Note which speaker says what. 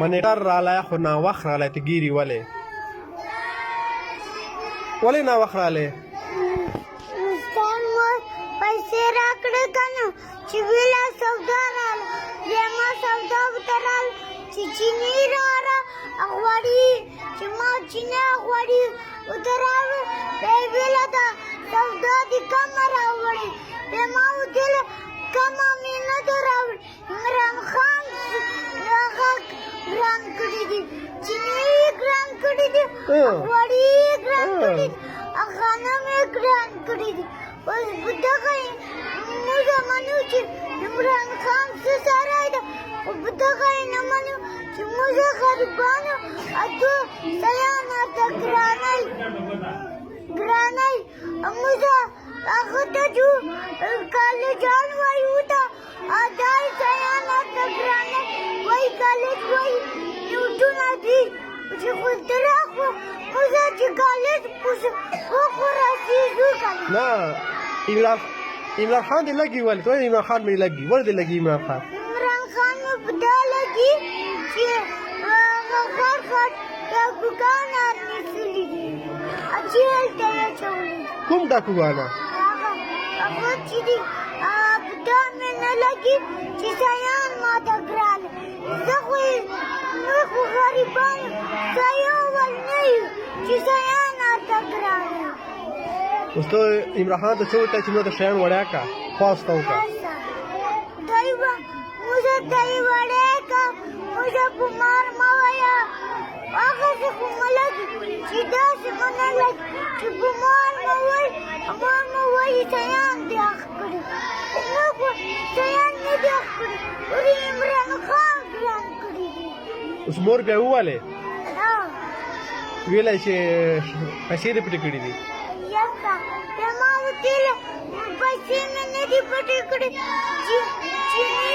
Speaker 1: منیټر رالی خو ناوخت رالی ته ګیري ولې ناوخت رالی
Speaker 2: استاد مو پیسې راکړې که نه چې ویله سودا راله بیا ما سودا ورته راله چې چیني راله غوړي چې ما چیني غوړي ورته راوړې بیا یې ویله دا سودا دې کمه راوړې بیا ما ورته ویله کمه مې نه ده راوړې عمران خان هغه ګران کړي دي چیني یې ګران کړي دي غوړي یې ګران کړي دي غنم یې ګران کړي دي اوس په دغه موږ منو چې عمران خان څه سړی ده خو په دغه یې نه منو چې موږ غریبانو اتو شیان راته ګرانوي موږ هغه ته ځو کالجان وایو ته دا شیان راته ګرانوي وایي کالج وایي نیوټونه دي چې خو دره خو موږ چې کالج خو رسېږو که
Speaker 1: نه عمران خان دې لګي ولې ته عمران خان مې لګي ولې دې لګي عمران خان
Speaker 2: مې په دا لګي چې هغه ډاکوګان نیسلي دي چې هلته یې اچولي
Speaker 1: کوم ډاکوګانه
Speaker 2: هغه چې دي په دا مې نه لګي چې شیان ماته ګران زه خو غریبان شیان ول نه یو چې شیان راته ګران
Speaker 1: اوس ته عمران خان ته څه وکړه چې موږ ته شیان وړیا کړه خواسته وکړه
Speaker 2: موږ ته یې وړیا کړه موږ ګمار مه وایه هغسې خو مه لګي چې داسې مه نه لګي چې ګمار مه وایي ما مه وایي شیان دې اخ کړي نه خو شیان نه دي اخ کړي ولې عمران خان ګران کړي دي
Speaker 1: اوس مور بیا وویلې ویلی چې پیسې دې پټې کړي دي
Speaker 2: بیا ما ورته ویله پیسې مې نه دي پټې کړې چیني